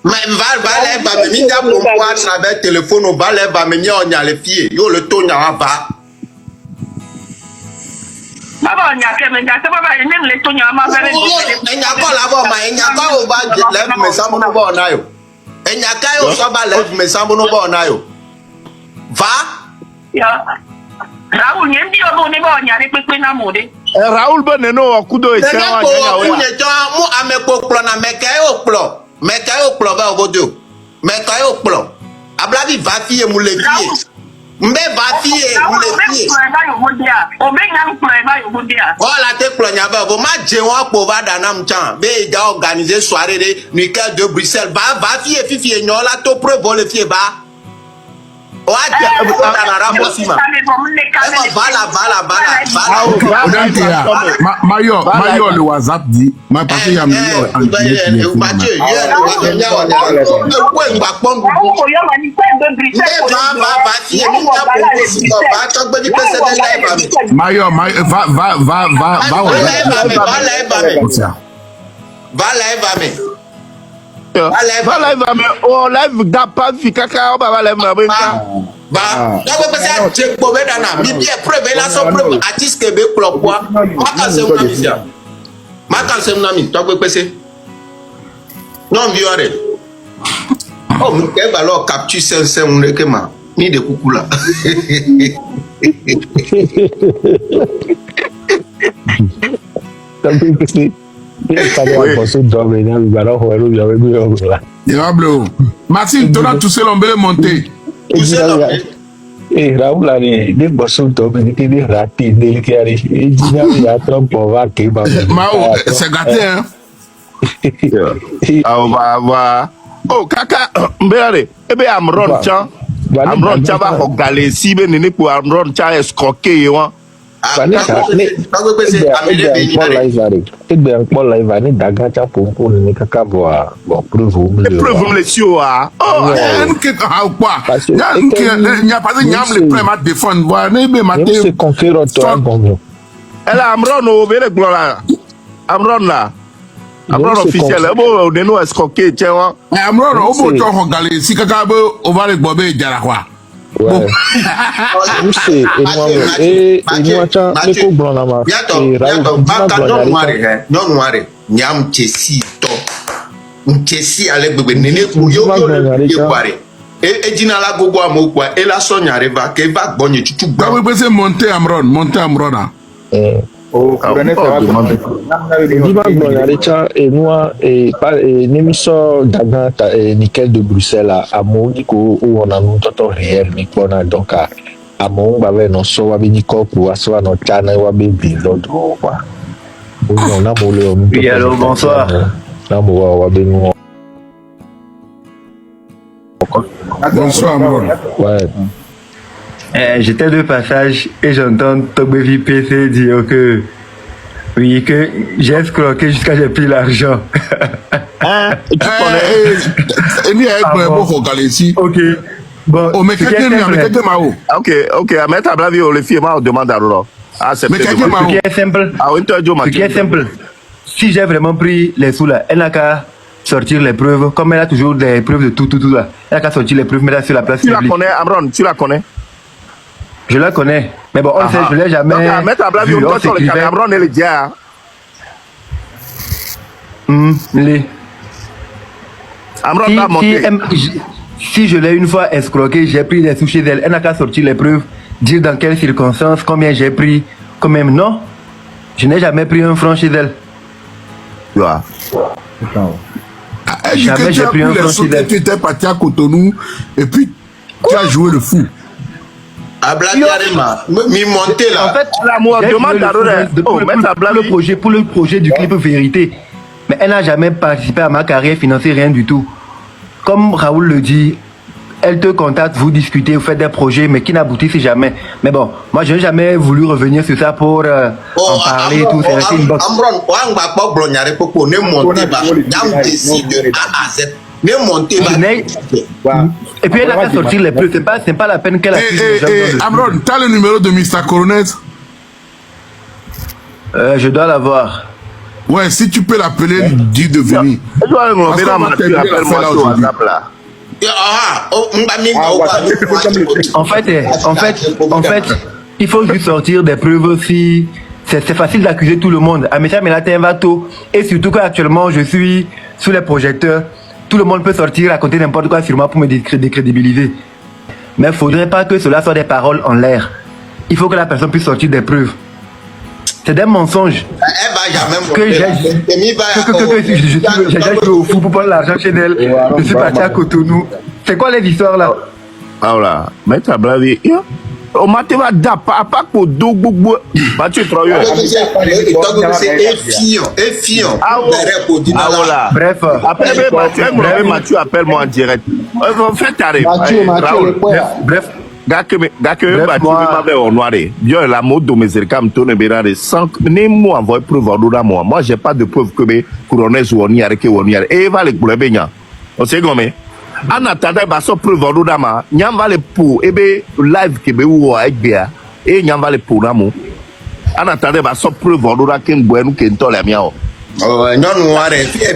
Mais va me minga pour moi avec téléphone au balai va me on y a les filles yo le ton ya va Baba nya ke men ja se baba nem le to nya ma bere enya ko la bo ma enya ko o ba left me sambo no bo na yo enya ka yo so ba left me sambo no bo na yo va ya Raoul nyen di obo ni bo nya re pepe na mo de Raoul ben no okudo e se wa nya we ne to mu amekpokplo na mekayo kplo ba obodo mekayo kplo ablabi va fie mu le fie mbe va fie mu le fie o be nya kplo ba yo bodia o la te kplo nya ba bo ma je won po ba da nam chan be ja organiser soirée de nickel de Bruxelles va fie fifie nyo la to preuve le fie ba o a ja na rabo sima Mayo le WhatsApp dit ma parce qu'il y a Mayo en Mayo va live mais on live da pas fi kaka o ba live na benka ba dago pe sa je po be dana mi bi e preuve la so preuve artiste ke be club wa maka se na mi dago pe se non viore oh mi ke ba lo capture sense un ke ma ni de kukula Martin, tu as touché l'ombele monté. Raoul a des bossons dominiques des ratés, des carrés, et il y a trop pour voir qu'il va. Mao, c'est gâté, hein? Ah, va. Oh, kaka, mbere, ebe Amron Chan va regaler si ben nene pour Amron Chan escroquer, yo. Amron officiel, on est nous escroquer, tiens. Amron, on peut te regaler si quelqu'un veut, on va les bober, diara. Bon. Et moi, le coup blanc là, Nyam Chesi to Chesi ale bebe nene yo kware e dina la gogo amokwa e la sonya reva ke va bonye tutu ba we pese monter Amron oh et moi et Nemiso Dagan nickel de Bruxelles à Monico où on a nous toto réel mais qu'on a donc à mon bavé non so wa biniko pour aswa no chana wa bibi l'autre quoi. Oui, allô, bonsoir. Bonsoir, Amron. Ouais. J'étais de passage et j'entends Togbevi PC dire que oui, que j'ai escroqué jusqu'à j'ai pris l'argent. Tu connais? Ok. Bon, mais quelqu'un ok, à mettre à blague, les filles, on demande à l'eau. Ah, c'est ce qui est simple. Ce qui est simple. Si j'ai vraiment pris les sous là, elle n'a qu'à sortir les preuves. Comme elle a toujours des preuves de tout là. Elle n'a qu'à sortir les preuves, mettre sur la place publique. Tu la connais, Amron? Tu la connais? Je la connais. Mais bon, on sait, je ne l'ai jamais. Donc, mettre à blague, on sur le cas. Amron est le dia. Amron va monter. Si je l'ai une fois escroqué, j'ai pris des sous chez elle. Elle n'a qu'à sortir les preuves. Dire dans quelles circonstances, combien j'ai pris, quand même non, je n'ai jamais pris un franc chez elle. Jamais j'ai pris un franc chez elle. Tu étais parti à Cotonou et puis tu as joué le fou. En fait, pour le projet du clip Vérité, mais elle n'a jamais participé à ma carrière financière, rien du tout. Comme Raoul le dit, elle te contacte, vous discutez, vous faites des projets, mais qui n'aboutissent jamais. Mais bon, moi, je n'ai jamais voulu revenir sur ça pour en parler et tout. C'est resté une boxe. Et puis, elle a fait sortir les preuves. C'est pas la peine qu'elle a fait. Amron, tu as le numéro de Mr. Coronet? Je dois l'avoir. Ouais, si tu peux l'appeler, dis de venir. En fait, il faut juste sortir des preuves aussi. C'est facile d'accuser tout le monde. Amécha Mélatin va tôt. Et surtout qu'actuellement, je suis sous les projecteurs. Tout le monde peut sortir, raconter n'importe quoi sur moi pour me décrédibiliser. Mais il ne faudrait pas que cela soit des paroles en l'air. Il faut que la personne puisse sortir des preuves. C'est des mensonges. Que j'ai joué au foot pour prendre l'argent chez elle. Je suis parti à Cotonou. C'est quoi les histoires là? Ah là, mais tu as bravé. On m'a dit pas pour deux bouts. Mathieu Troyer. Bref. Après, Mathieu appelle-moi en direct. Fais tarif. Bref. Mathieu m'avait honoré. Bien la mode de mes écarts me tourne bien sans ni moi envoyer preuve à moi. Moi, j'ai pas de preuve que mes couronnes ou ni avec ou ni. Et va les couler bien. On sait comment. En attendant, bah, ça preuve au dama, n'yam va le pour, live que be ou avec bien, et n'yam va le pour d'amour. En attendant, bah, ça preuve au dama qu'un bon ou qu'un tol à miao. Non,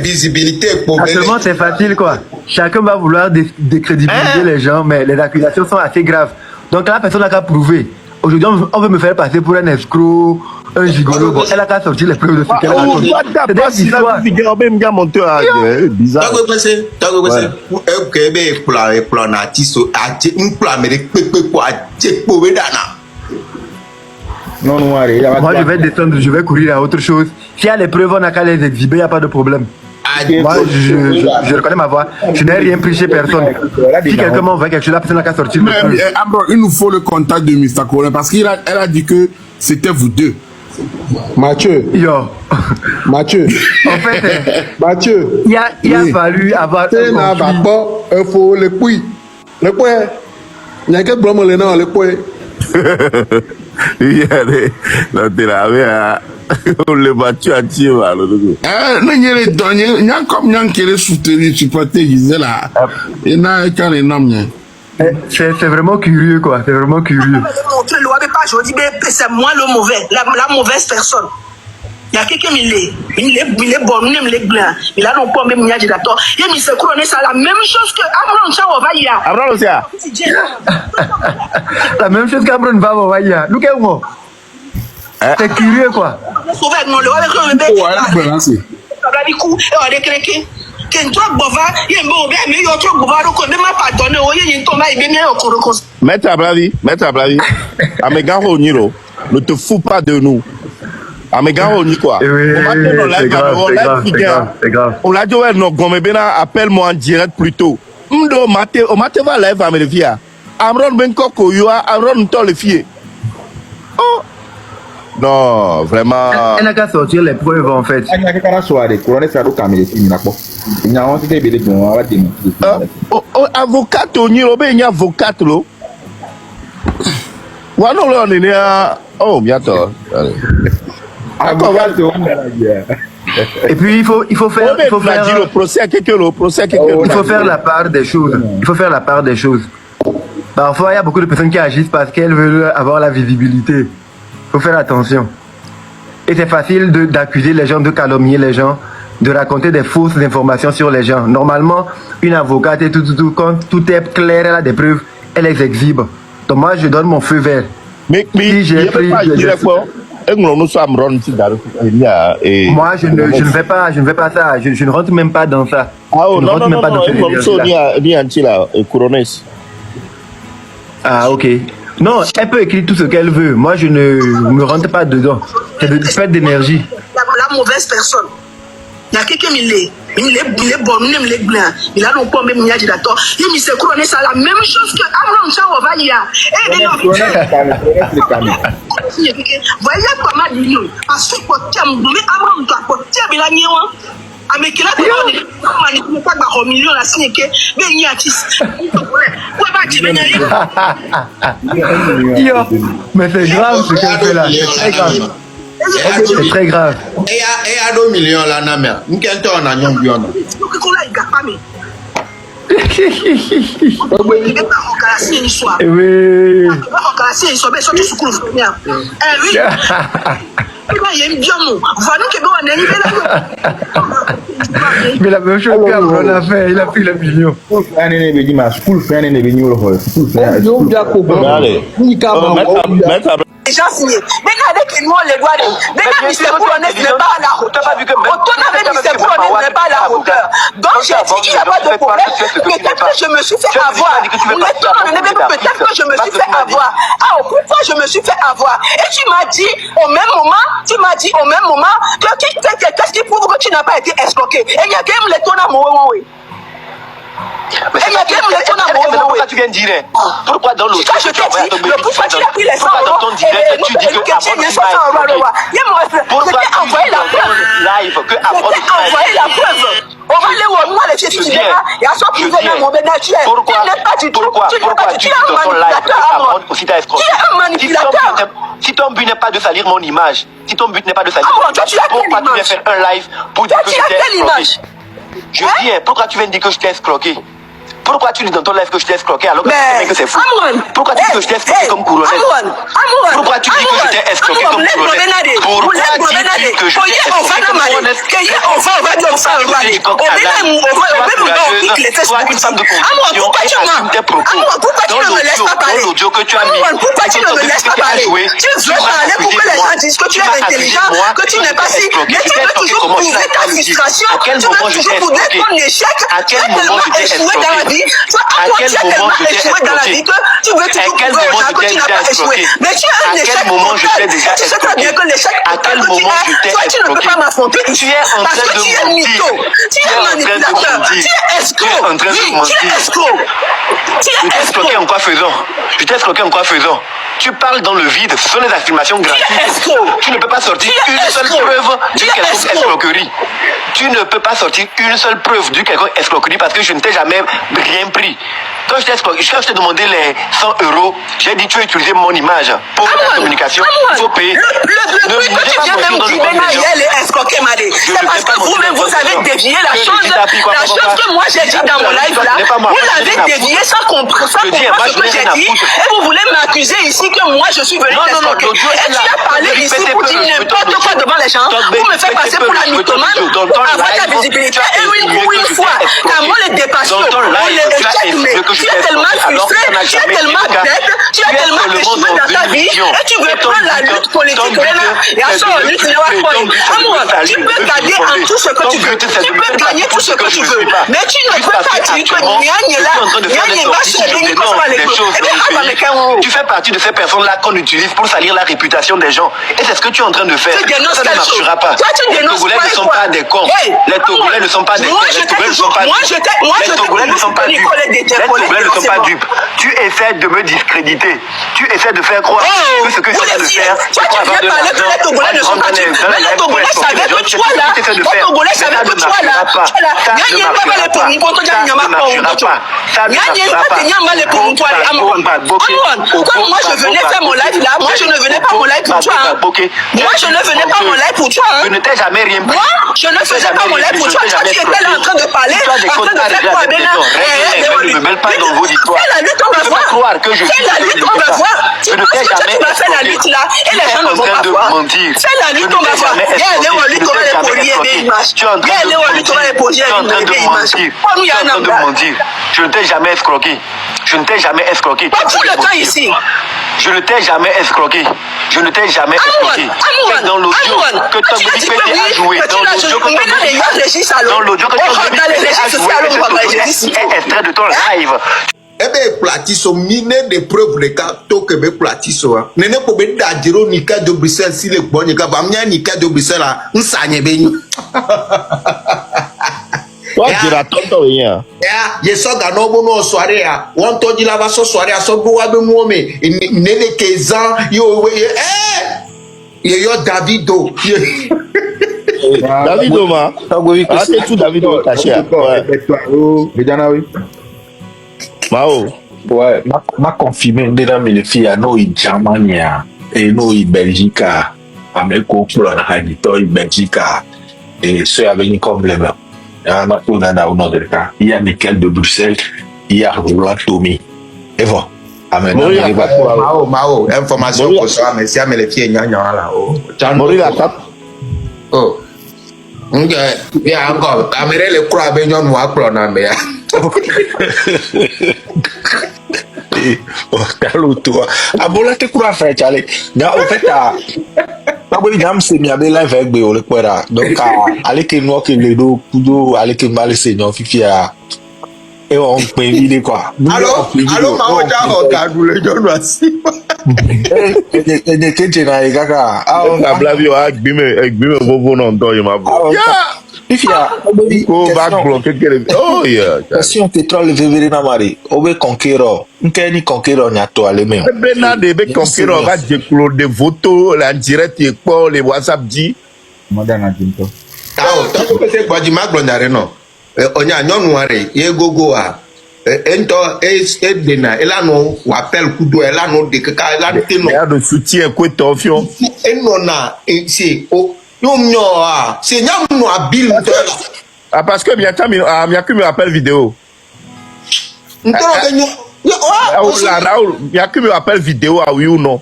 visibilité pour. Actuellement, c'est facile quoi. Chacun va vouloir décrédibiliser les gens, mais les accusations sont assez graves. Donc la personne n'a qu'à prouver. Aujourd'hui, on veut me faire passer pour un escroc, un gigolo. Bon, elle a qu'à sortir les preuves de ce qu'elle a raconté. C'est des histoires. Bizarre. Moi, je vais descendre, je vais courir à autre chose. S'il y a les preuves, on n'a qu'à les exhiber, il n'y a pas de problème. Moi, je reconnais ma voix. Je n'ai rien pris chez personne. Si quelqu'un m'envoie quelque chose, la personne n'a qu'à sortir. Mais il nous faut le contact de Mr. Colin parce qu'elle a dit que c'était vous deux. Mathieu. Yo. Mathieu. En fait, Mathieu. Il a fallu avoir un conflit. Il faut le puits. Le puits. Il y a quelques blancs maintenant, le puits. Il y a des. On le battu à tirer. Il y a comme un qui est soutenu, tu peux te dire là. Il y a un qui est énorme. C'est vraiment curieux quoi, c'est vraiment curieux. C'est moi le mauvais, la mauvaise personne. Il y a quelqu'un il est bon, il est blanc. Il a non pas même il y a d'accord. Il me se couronner ça la même chose que Amron Chao va y a. Amron aussi. La même chose qu'Amron va y a. Nous qu'est-ce que c'est curieux quoi. Sauver non le avec le bébé. Ouais, balancer. Ça va du coup et on est craqué. Maître Abravi, Amegaro Niro, ne te fous pas de nous. Amegaro ni quoi. C'est grave. On l'a dit, ouais, non, Gomebena, appelle-moi en direct plus tôt. Mdo, Mate va live à Melvia. Amron Benkoko, Yoa, Amron Tolefie. Oh! Non, vraiment. Elle n'a qu'à sortir les preuves en fait. Avocat, on y a avocat, là. On est à. Oh, bientôt. Et puis il faut faire le procès il faut faire la part des choses. Il faut faire la part des choses. Parfois, il y a beaucoup de personnes qui agissent parce qu'elles veulent avoir la visibilité. Il faut faire attention. Et c'est facile d'accuser les gens, de calomnier les gens, de raconter des fausses informations sur les gens. Normalement, une avocate et tout, quand tout est clair, elle a des preuves, elle les exhibe. Donc moi, je donne mon feu vert. Mais si j'ai pris... Moi, je ne fais pas ça. Je ne rentre même pas dans ça. Ah, ok. Non, elle peut écrire tout ce qu'elle veut. Moi, je ne me rentre pas dedans. C'est de perte d'énergie. La mauvaise personne. Il y a quelqu'un, il est bon, il est blanc. Il a non pas même il a d'accord. Il me s'est couronné ça la même chose que Amron Chao va y a. Voyez comment dit nous. Parce que pour tiens, Amron pour tiens bien niwa. Avec là on ne pas par million la signe que ben y a mais c'est grave ce qu'elle fait là, c'est très grave. C'est très grave. Et à 2 millions là, Namia. Nous qu'elle tourne à Nyambion. Il y a une diamant. Voilà que bon, on est Mais la même chose qu'Amron a fait, il a pris le million. Les gens signés. Maintenant, avec nous, on les doit. Maintenant, Mr. Coulonès n'est pas à la hauteur. Autant avec Mr. Coulonès n'est pas à la hauteur. Donc, j'ai dit qu'il n'y a pas de problème. Peut-être que je me suis fait avoir. Peut-être que je me suis fait avoir. Ah, pourquoi je me suis fait avoir? Et tu m'as dit au même moment, qu'est-ce qui prouve que tu n'as pas été escroqué? Et il y a quand même les tonnes à moi, oui. Mais c'est pourquoi tu viens de dire. Pourquoi dans l'autre pourquoi tu as pris les 100 euros et tu dis que pourquoi tu envoyé la preuve live que envoyé la preuve. On va aller où moi les filles, il y a ça qui vient dans mon bénéfice. Pourquoi tu dis dans ton live que aussi t'as escroqué? Tu es un manipulateur. Si ton but n'est pas de salir mon image, si ton but n'est pas de salir mon image, pourquoi tu viens faire un live pour dire que j'étais escroqué? Je dis, pourquoi tu viens de dire que je t'ai escroqué? Pourquoi tu dis dans ton live que je t'ai escroqué alors que tu sais que c'est fou? Pourquoi tu dis que je t'ai escroqué comme Coulonès? Pourquoi tu dis que je t'ai escroqué comme Coulonès? Pourquoi tu dis que je t'ai escroqué comme Coulonès? Pourquoi tu ne me laisses pas parler? L'audio que tu as mis, pourquoi tu ne me laisses pas parler? Tu veux parler pour que les gens disent que tu es intelligent, que tu n'es pas si... Mais tu veux toujours prouver ta frustration, tu veux toujours prouver ton échec, tu as tellement échoué dans la vie. Tu as tellement échoué dans la vie que tu veux toujours prouver aux gens que tu n'as pas échoué. Mais tu as un échec total. Tu sais très bien que l'échec total que tu as, toi tu ne peux pas m'affronter ici parce que tu es mytho, tu es manipulateur, tu es escroc, tu es escroc. Tu t'es escroqué en quoi faisant? Tu t'es escroqué en quoi faisant? Tu parles dans le vide, ce sont des affirmations gratuites. Tu ne peux pas sortir une seule preuve d'une quelconque escroquerie. Tu ne peux pas sortir une seule preuve d'une quelconque escroquerie parce que je ne t'ai jamais rien pris. Quand je t'ai demandé les 100 euros, j'ai dit tu as utilisé mon image pour la communication. Il faut payer. Le truc que tu viens même dire, elle est escroquée, Madé. C'est parce que vous-même, vous avez dévié la chose que moi j'ai dit dans mon live là. Vous l'avez dévié sans comprendre ce que j'ai dit. Et vous voulez m'accuser ici que moi je suis venu t'escroquer. Et tu as parlé ici pour dire n'importe quoi devant les gens, pour me faire passer pour la mythomane, pour avoir ta visibilité. Et une fois, qu'à moi les dépassions, on les checkmate. Tu es tellement frustré, tu es tellement bête, tu es tellement échoué dans ta vie, et tu veux prendre la lutte politique. Et à ça, lutte, tu peux gagner en tout ce que tu veux. Tu peux gagner tout ce que tu veux. Mais tu ne peux pas dire que tu fais partie de ces personnes-là qu'on utilise pour salir la réputation des gens. Et c'est ce que tu es en train de faire. Ça ne marchera pas. Les Togolais ne sont pas des cons. Les Togolais ne sont pas des cons. Les Togolais ne sont pas dupes. Les Togolais ne sont pas dupes. Les Togolais ne sont pas dupes. Tu essaies de me discréditer. Tu essaies de faire croire que ce que je suis en train de faire, tu viens parler que les Togolais ne sont pas dupes. Mais les Togolais savaient que toi là, les Togolais savaient que toi là, comme moi je venais faire mon live là, moi je ne venais pas mon live pour toi. Moi je ne venais pas mon live pour toi. Je ne t'ai jamais rien pris. Moi je ne faisais pas mon live pour toi. Toi tu étais là en train de parler, en train de faire quoi bien là. Ne me mêle pas dans vos histoires. Fais la lutte, on va voir. Fais la lutte, on va voir. Tu penses que tu vas faire la lutte là et les gens ne vont pas voir. Fais la lutte, on va voir. Viens aller au lutte, on va les polier des images. Viens aller au lutte, on va les polier des images. Tu es en train de mentir. Je ne t'ai jamais escroqué. Je ne t'ai jamais escroqué. Pas tout le temps ici. Je ne t'ai jamais escroqué. Je ne t'ai jamais escroqué. C'est dans l'audio que ton petit a joué. Dans l'audio que ton petit est extrait de ton live. Eh bien, Platiso, mine des preuves de cas, tout que be Platiso. Nene ko be dajiro nika de Bruxelles si le bon nika ba mnya nika de Bruxelles la nsanye benyu. Toi, tu as tonton rien. Je sors dans nos soirées. On te dit là, va soirée à son bois de moi, mais nene kezan, yo, yo, Davido. Davido, ma. Ah, c'est tout Davido caché. Mao. Ouais, m'a confirmé dedans mais les filles no i Germania et no i Belgique Américo pour la Haïti Belgique et ceux avec une problème. Ma au nom de cas, il y a Nickel de Bruxelles, il y a Roland Tommy. Et voilà. Ah, mais Mori non, la il va tape. Mao, information pour ça, mais si les filles gnangnan là, oh. Mori la tape. Oh. Ok, il y a encore, caméra les croix, ben yon noir, clona, mais. Calme-toi. Ah bon, là, tu crois faire, Charlie. En fait, Jam c'est mis à live avec le Quera. Donc, allez que nous, que les deux, Kudo, allez que mal, seigneur, Fifi, et on peut vider quoi. Allô, Mao, t'as regardé le John Wassi. Et que tu n'as pas. Ah, La blague, avec Bime, Vovo, non, toi, il m'a vu. Fifi, Go back, bloqué, oh, yeah. si on te troll le vévérin à Marie, on veut conquérir. On peut ni conquérir, on y a toi, les mêmes. Bernard de conquérir, on va déclore des photos, la direct, et quoi, les WhatsApp dit. Ah, tant que c'est quoi, du mag, on a non. On y a non noir, et gogo a. Ento, et dena, et là, non, ou appelle Kudo, et là, non, de caca, et là, Il y a de soutien, quoi, torsion. et non, et c'est, oh, c'est non, habile, Ah, parce que Miaka me appelle vidéo. Raoul, Miaka me appelle vidéo, ah oui ou non?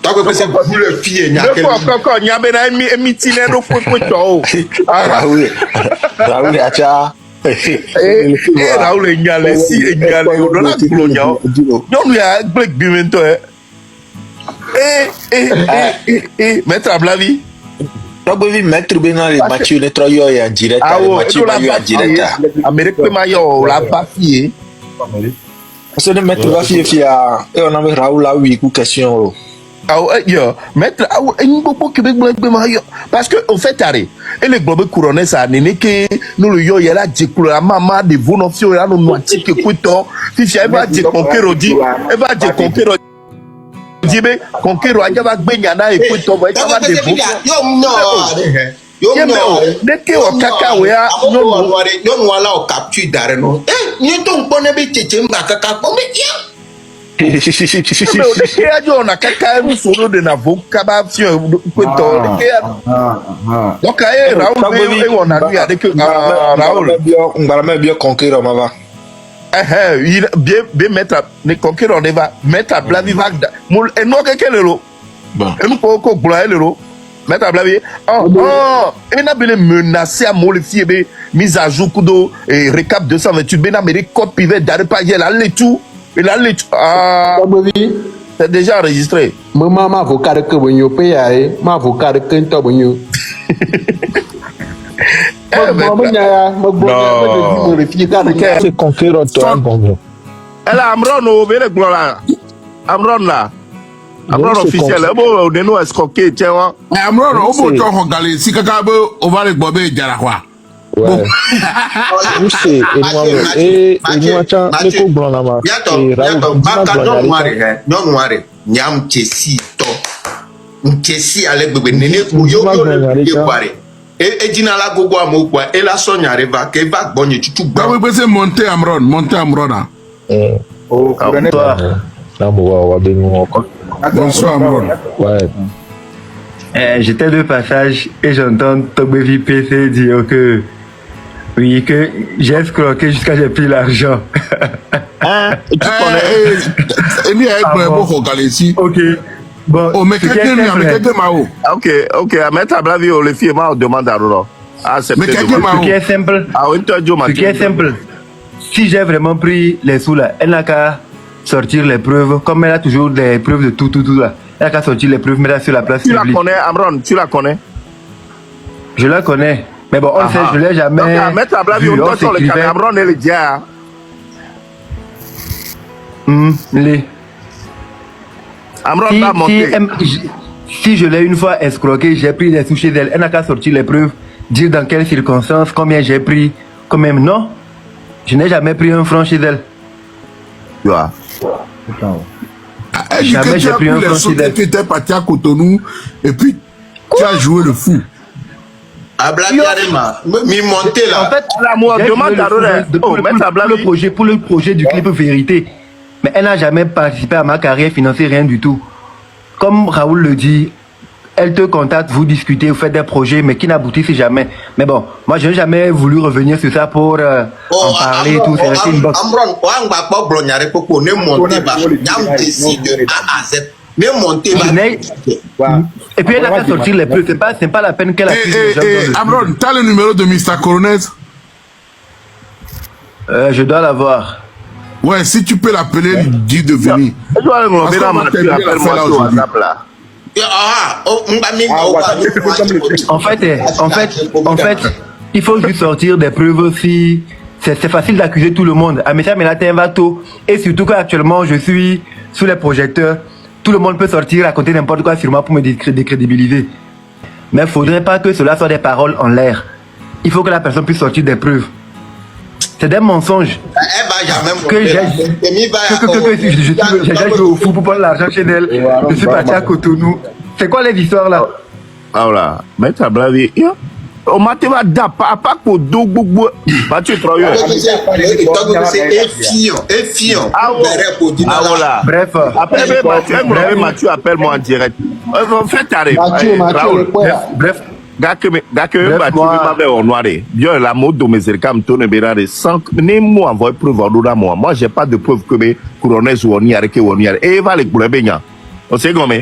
Tant que c'est pas le fille, il faut encore, il y a un meeting, Raoul, acha. Raoul, il y a les si, il y a les non, il y a Black Bimento. Maître Ablavi. Donc, vous mettre bien les Mathieu, les trois yeux en direct. Ah, Mathieu, en direct. Amérique, Mayo, la papier. Parce que mettre la fille, et on avait Raoul là, oui, coup question. Ah, maître, parce que, au fait, arrêt, et les globes couronnés, ça n'est que nous le yo, il y a la découle, la maman de vos notions, il y a nos moitiés que couteau, si elle va déconquérir, elle va déconquérir. Dibe conquérir a jaba gbenyana e ko to boy jaba de bo yo no de ke o kaka we a no wala o capture dare no ni to npone be cheche mba kaka ko me ya me o de ke ajo na kaka e solo de na vo kaba fi ko to de ke donc e Raoul e wona nu ya de ke Raoul ngbarame bien conquérir mama. Il bien mettre les conquérants on va mettre à Blavi Vagda et non que le lot et nous ko gloire le lot mettre à Blavi et n'a bien menacé à modifier be mise à jour kudo et récap 228 ben Amérique code privé d'arrêt pas là les tout et là les c'est déjà enregistré maman ma avocat que bonyo paye ma avocat que to bonyo C'est conquérant toi, bon. Elle a Amron au bel gloire. Amron là. Amron officiel. Bon, on est nous escroqués, tiens. Amron, on peut t'en regarder. Si quelqu'un veut, on va les bober et dire quoi. Ouais. Vous c'est et nous attend les coups blancs là-bas. Bientôt, non noir, nyam chesi to. Chesi avec bébé néné ou yo et dina la gogo amo quoi et la sonya arriva que va bonne tu bah oui c'est monter Amron là oh toi là moi encore bonsoir Amron ouais j'étais de passage et j'entends Togbevi PC dire que oui que j'ai escroqué jusqu'à j'ai pris l'argent tu connais et ni avec moi regarder ici OK. Bon, oh, mais quelqu'un Mao. Ok, à mettre à Blavi, les filles, on demande à Rolo. Ah, c'est mais quelqu'un Mao. Ce qui est simple. Ah, oui, ce qui est simple. Si j'ai vraiment pris les sous là, elle n'a qu'à sortir les preuves, comme elle a toujours des preuves de tout là. Elle n'a qu'à sortir les preuves, mettre sur la place publique. Tu la connais, Amron, tu la connais? Je la connais. Mais bon, on sait, je ne l'ai jamais. Donc, à mettre à Blavi, on doit sur le canal, Amron et le dia. Si je l'ai une fois escroqué, j'ai pris des sous chez elle, elle n'a qu'à sortir les preuves, dire dans quelles circonstances, combien j'ai pris, quand même non. Je n'ai jamais pris un franc chez elle. Jamais j'ai pris un franc chez elle. Tu étais parti à Cotonou et puis tu as joué le fou. Mi monter là. En fait, pour le projet du clip Vérité. Mais elle n'a jamais participé à ma carrière financière, rien du tout. Comme Raoul le dit, elle te contacte, vous discutez, vous faites des projets, mais qui n'aboutissent jamais. Mais bon, moi, je n'ai jamais voulu revenir sur ça pour en parler et tout. C'est resté une boxe. Amron, on va pas blogner pour qu'on ait monté, on décide de A à Z. Mais monter, et puis elle a fait sortir les preuves. C'est pas la peine qu'elle a fait. Amron, t'as le numéro de Mr. Coronez? Je dois l'avoir. Ouais, si tu peux l'appeler, lui dire de venir. En fait, il faut juste sortir des preuves aussi. C'est facile d'accuser tout le monde. Amécha Mélatin va tôt. Et surtout qu'actuellement, je suis sous les projecteurs. Tout le monde peut sortir, raconter n'importe quoi sur moi pour me décrédibiliser. Mais il ne faudrait pas que cela soit des paroles en l'air. Il faut que la personne puisse sortir des preuves. C'est des mensonges. Que j'ai joué au foot pour prendre l'argent chez elle. Je suis parti à Cotonou. C'est quoi les histoires là? Ah voilà, mais t'as bravé. On m'a dit pas pour deux bouts. Pas tu travailles. C'est fiant. Ah voilà. Bref. Après Mathieu appelle-moi en direct. Faites arrêt. Bref. Gake Mathieu m'avait honoré. Bien la mode de mes ercam tourne berare sans ni moi envoyer preuve à moi. Moi j'ai pas de preuve que mes couronnes ou on y arrêté ou on y arrêté. Et va les boulets baignant. On sait comment.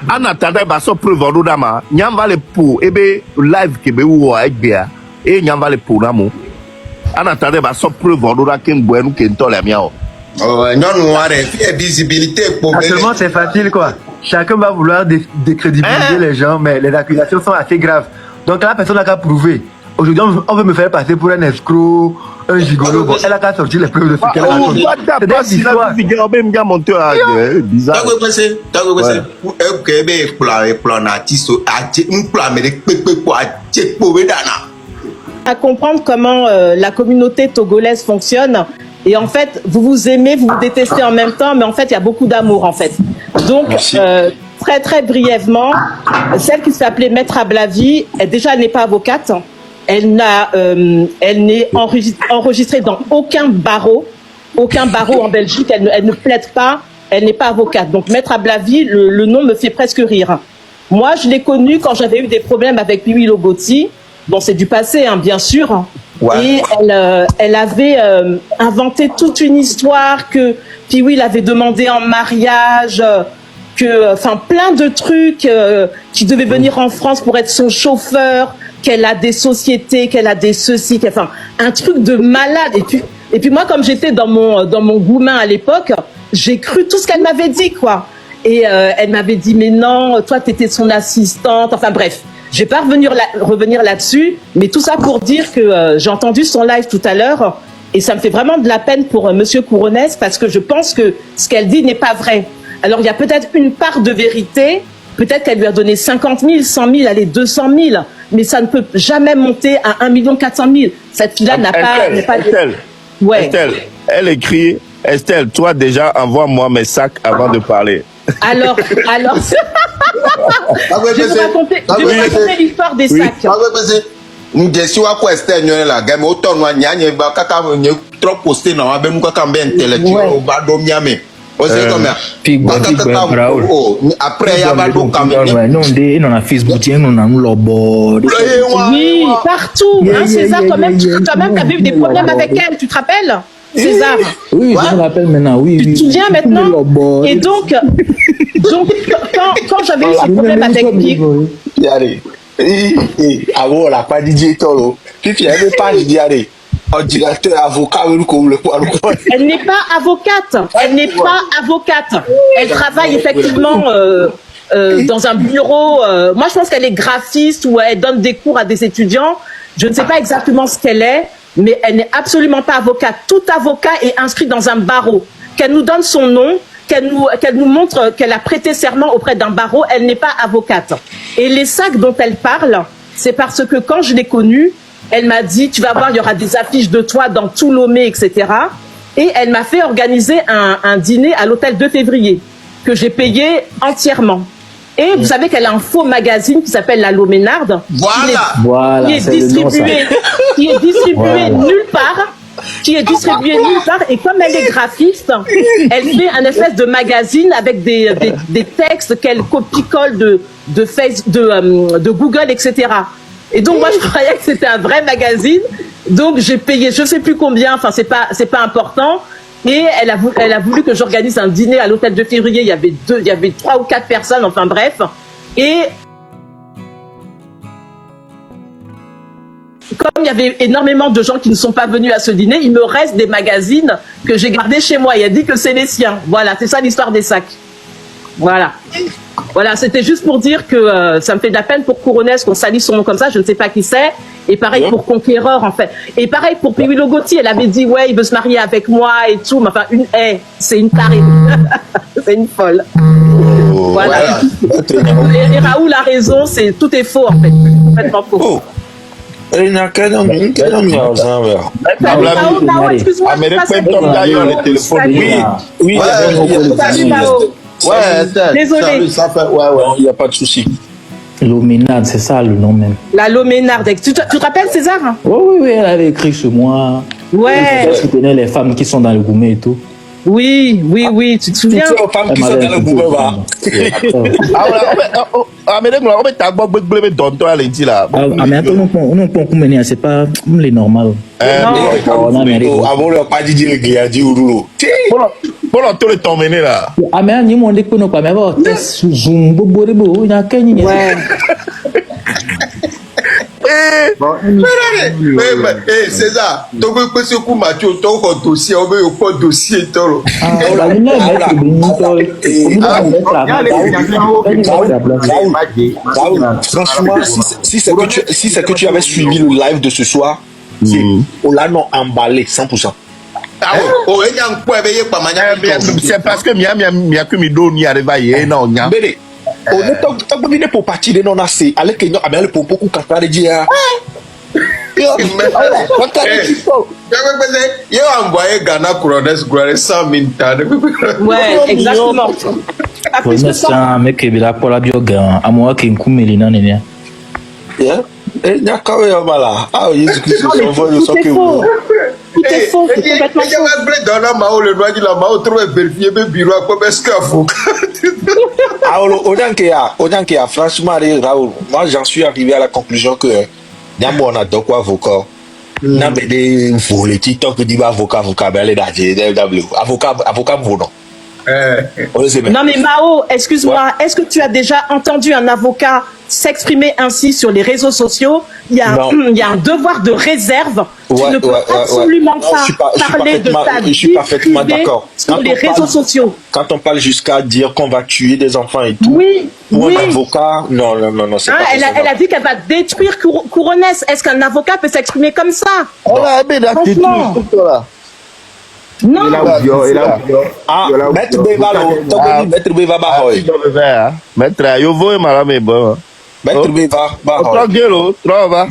En attendant, bah, ça preuve à l'odama, n'yam va le pour, live qui be ou avec bien, et n'yam va le pour l'amour. En attendant, bah, ça preuve à l'odama qui est bon, qui est tolé à miao. Non, visibilité pour actuellement, c'est facile, quoi. Chacun va vouloir décrédibiliser les gens, mais les accusations sont assez graves. Donc, la personne n'a qu'à prouver. Aujourd'hui, on veut me faire passer pour un escroc, un gigolo. Bon, elle a qu'à sortir les preuves de ce qu'elle raconte. C'est des histoires. Bizarre. À comprendre comment la communauté togolaise fonctionne. Et en fait, vous vous aimez, vous vous détestez en même temps, mais en fait, il y a beaucoup d'amour, en fait. Donc, très, très brièvement, celle qui s'appelait Maître Ablavi, elle n'est pas avocate. Elle n'est enregistrée dans aucun barreau en Belgique. Elle ne plaide pas. Elle n'est pas avocate. Donc, Maître Ablavi, le nom me fait presque rire. Moi, je l'ai connue quand j'avais eu des problèmes avec Piwi Logoti. Bon, c'est du passé, hein, bien sûr. Ouais. Et elle avait inventé toute une histoire que Piwi l'avait demandé en mariage, plein de trucs, qui devait venir en France pour être son chauffeur, qu'elle a des sociétés, qu'elle a des ceci, un truc de malade. Et puis moi, comme j'étais dans mon goumin à l'époque, j'ai cru tout ce qu'elle m'avait dit, quoi. Et elle m'avait dit, mais non, toi, t'étais son assistante. Enfin bref, je vais pas revenir là-dessus, mais tout ça pour dire que j'ai entendu son live tout à l'heure et ça me fait vraiment de la peine pour Monsieur Couronès parce que je pense que ce qu'elle dit n'est pas vrai. Alors il y a peut-être une part de vérité, peut-être qu'elle lui a donné 50 000, 100 000, allez 200 000, mais ça ne peut jamais monter à 1 400 000. Cette fille-là n'a pas... Estelle, ouais. Estelle, elle écrit, Estelle, toi déjà envoie-moi mes sacs avant de parler. Alors, je vais vous raconter l'histoire des sacs. Oui, partout. Hein, César, toi-même, tu avais eu des problèmes avec elle, tu te rappelles? César. Oui, je me rappelle maintenant, oui. Tu te souviens maintenant? Et donc quand j'avais eu ce problème avec Pic. La pas DJ Tolo. Puis il y avait pas diarrhée. Ordinateur, avocat, elle n'est pas avocate. Elle n'est pas avocate. Elle travaille effectivement dans un bureau. Moi, je pense qu'elle est graphiste ou elle donne des cours à des étudiants. Je ne sais pas exactement ce qu'elle est, mais elle n'est absolument pas avocate. Tout avocat est inscrit dans un barreau. Qu'elle nous donne son nom, qu'elle nous montre qu'elle a prêté serment auprès d'un barreau, elle n'est pas avocate. Et les sacs dont elle parle, c'est parce que quand je l'ai connue, elle m'a dit, tu vas voir, il y aura des affiches de toi dans tout Lomé, etc. Et elle m'a fait organiser un dîner à l'hôtel 2 février, que j'ai payé entièrement. Et vous savez qu'elle a un faux magazine qui s'appelle La Loménarde, qui est distribué nulle part. qui est distribué nulle part. Et comme elle est graphiste, elle fait un espèce de magazine avec des textes qu'elle copie-colle de Google, etc. Et donc moi je croyais que c'était un vrai magazine, donc j'ai payé je sais plus combien, enfin c'est pas important. Et elle a voulu que j'organise un dîner à l'hôtel de Février. Il y avait 3 ou 4 personnes, enfin bref. Et comme il y avait énormément de gens qui ne sont pas venus à ce dîner, il me reste des magazines que j'ai gardés chez moi. Il a dit que c'est les siens. Voilà, c'est ça l'histoire des sacs. Voilà. Voilà, c'était juste pour dire que ça me fait de la peine pour Couronès qu'on salisse son nom comme ça, je ne sais pas qui c'est. Et pareil pour Conquéreur, en fait. Et pareil pour Piwilo Gauthier, elle avait dit, ouais, il veut se marier avec moi et tout. Mais enfin, c'est une tarée. C'est une folle. Voilà. Et Raoul a raison, tout est faux, en fait. Complètement faux. Excuse-moi. Oui. Désolé. Il n'y a pas de souci. Loménarde, c'est ça le nom même. La Loménarde. Tu te rappelles César? Oui, elle avait écrit sur moi. Ouais. Elle soutenait les femmes qui sont dans le gourmet et tout. Oui, tu te souviens? Toutes les femmes qui sont dans le gourmet, va. Mais attends, on peut mener, c'est pas les normales. Avant le pas dit qu'il a dit Ouroulou. Bon, tout le temps mené là. Ah, mais il m'a dit que nous pas, mais bon, zoom, bobo, il y a qu'un y ouais. César, tu peux se couper Mathieu, tu as un dossier, on veut un dossier. Franchement, si c'est que tu avais suivi le live de ce soir, on l'a non emballé 100%. C'est parce que Miami n'y arrive pas. Non, on est pas venu pour partir de non assez. Allez que nous avons pour beaucoup de dire. Il a envoyé Ghana Couronès 100 000 ans. Ouais, exactement. Pour l'instant, mec, il y a pas la biographie. À moi, qui me coupe Mélina, n'est-ce pas? Il y a quand même mal. Ah, Jésus-Christ, on voit le sang que vous. Tout est faux, c'est complètement faux. Franchement, Raoul, moi j'en suis arrivé à la conclusion que on a donc avocat. N'a pas des volets TikTok qui dit avocat, avocat volant. Non mais Mao, excuse-moi, est-ce que tu as déjà entendu un avocat s'exprimer ainsi sur les réseaux sociaux? Il y a un devoir de réserve. Tu ne peux absolument pas parler de ta vie privée sur les réseaux sociaux. Quand on parle jusqu'à dire qu'on va tuer des enfants et tout, oui. Un avocat, non, c'est pas elle a dit qu'elle va détruire Couronès. Est-ce qu'un avocat peut s'exprimer comme ça? Franchement. Non. Maître Beva, Maître Beva, Maître, yo vou malame bon. Maître Beva, trova.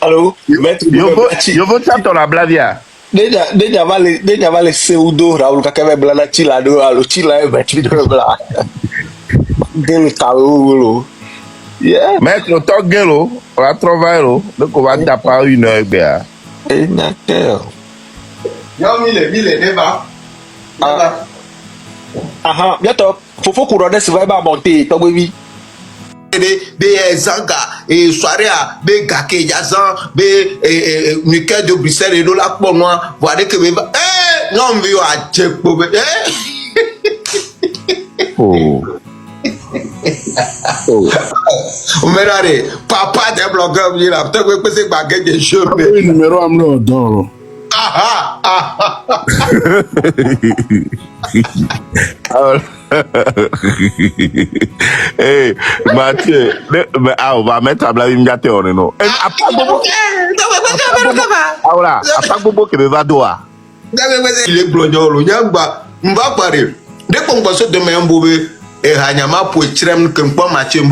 Allô, Maître Beva, yo vou tanto na blavia. Déjà va les pseudo Raoul kakebe blana chila do alo chila e Maître Beva. Del kaolo. Yeah. Maître Togelo, va trovairo, donc on va taper une heure bien. Et d'accord. Mille, Neva. Bientôt. Faut Couronès va monter, toi, oui. Zanga et soirée be Gake Yazan be Michael de Bruxelles et là pour moi voilà que non vieux à check Merare papa des blogueurs il a peut-être que c'est baguette de cheveux numéro am d'or. Hey, Mathieu, on va mettre à blague immédiate, non? Voilà, à pas Bobo qui me va doigt. Il est blondeur, le Yamba, m'a parlé. Dès qu'on va se demander un bobé, et Hanyama pour Trem, comme pas Mathieu,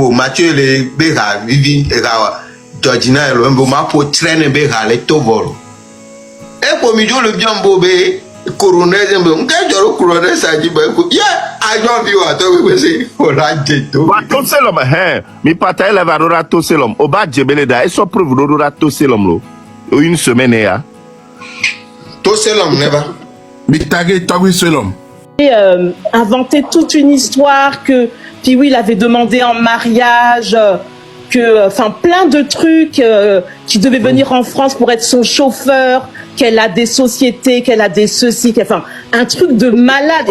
les Béra, Vivi, et Gawa, Georgina, et le Mboma pour traîner Béra, les Tovolo. Et pour milieu le bien bobé, Couronès, on gagne le Couronès, ça dit, I don't view at all, say, for that jet. Tout c'est l'homme, hein, mi pata elle va rora tout c'est l'homme, au bas de Beleda, et so prouve rora tout c'est l'homme. une semaine et à. Tout seul homme, n'est pas. Mais t'as vu seul homme. Et inventé toute une histoire que puis oui, il avait demandé en mariage, enfin plein de trucs, qui devait venir en France pour être son chauffeur, qu'elle a des sociétés, qu'elle a des ceci, enfin un truc de malade.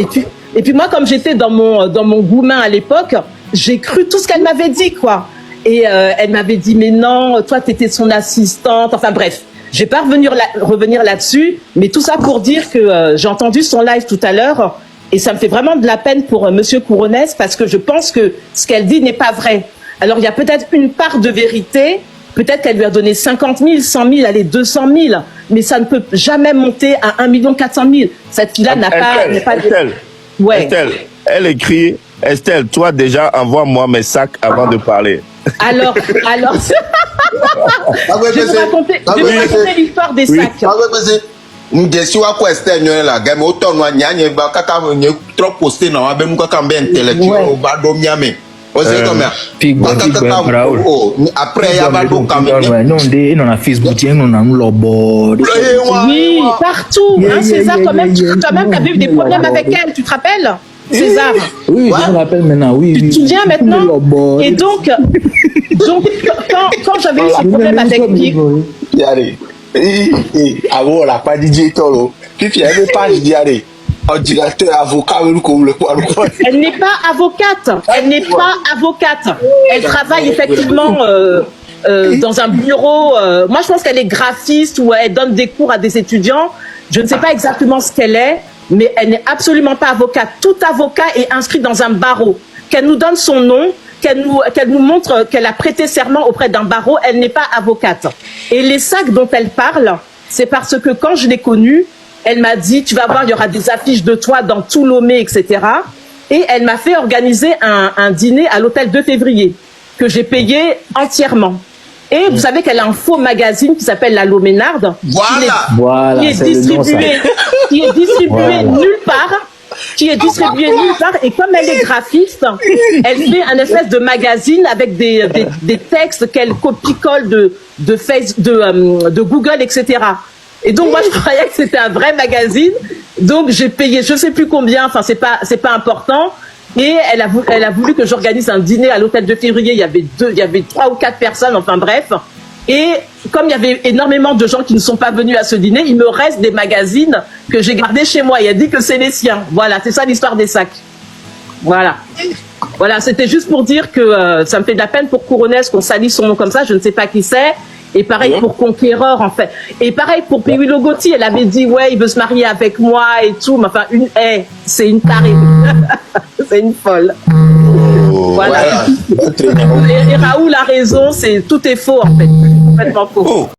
Et puis moi, comme j'étais dans mon goumin à l'époque, j'ai cru tout ce qu'elle m'avait dit, quoi. Et elle m'avait dit mais non, toi t'étais son assistante, enfin bref. Je vais pas revenir là-dessus, mais tout ça pour dire que j'ai entendu son live tout à l'heure et ça me fait vraiment de la peine pour Monsieur Couronès parce que je pense que ce qu'elle dit n'est pas vrai. Alors il y a peut-être une part de vérité, peut-être qu'elle lui a donné 50 000, 100 000, allez 200 000, mais ça ne peut jamais monter à 1 400 000. Cette fille-là n'a pas... Estelle, ouais. Estelle, elle écrit, Estelle, toi déjà envoie-moi mes sacs avant de parler. Alors, je vais vous raconter l'histoire des sacs. Ndesi wa ko Estelle nyo la game o to no nyanye ba kaka nye trop poster na wa be mu kaka be intellectuel o ba do miame o se comme après ya ba do kam non de non na Facebook non na nous lobo oui partout hein, César toi-même t'as vu des problèmes avec elle, tu te rappelles César? Oui, je me rappelle maintenant, oui. Tu te souviens maintenant? Et donc quand j'avais eu ce problème avec Big, avant la pas DJ Tolo, puis il y avait pas diarrhée. Ordinateur, avocat, elle n'est pas avocate. Elle n'est pas avocate. Elle travaille effectivement dans un bureau. Moi, je pense qu'elle est graphiste ou elle donne des cours à des étudiants. Je ne sais pas exactement ce qu'elle est, mais elle n'est absolument pas avocate. Tout avocat est inscrit dans un barreau. Qu'elle nous donne son nom, qu'elle nous montre qu'elle a prêté serment auprès d'un barreau, elle n'est pas avocate. Et les sacs dont elle parle, c'est parce que quand je l'ai connue, elle m'a dit, tu vas voir, il y aura des affiches de toi dans tout Lomé, etc. Et elle m'a fait organiser un dîner à l'hôtel 2 février, que j'ai payé entièrement. Et vous savez qu'elle a un faux magazine qui s'appelle La Loménarde, qui est distribué nulle part. Et comme elle est graphiste, elle fait un espèce de magazine avec des textes qu'elle copie-colle de Google, etc. Et donc moi je croyais que c'était un vrai magazine, donc j'ai payé je sais plus combien, enfin c'est pas important. Et elle a voulu que j'organise un dîner à l'hôtel 2 février. Il y avait 3 ou 4 personnes, enfin bref. Et comme il y avait énormément de gens qui ne sont pas venus à ce dîner, il me reste des magazines que j'ai gardés chez moi. Il a dit que c'est les siens. Voilà, c'est ça l'histoire des sacs. Voilà. Voilà, c'était juste pour dire que ça me fait de la peine pour Couronès qu'on salisse son nom comme ça. Je ne sais pas qui c'est. Et pareil pour Conquéreur, en fait. Et pareil pour Piwi Logoti, elle avait dit, ouais, il veut se marier avec moi et tout. Mais enfin, c'est une tarée. C'est une folle. Voilà. Et Raoul a raison, tout est faux, en fait. Complètement faux.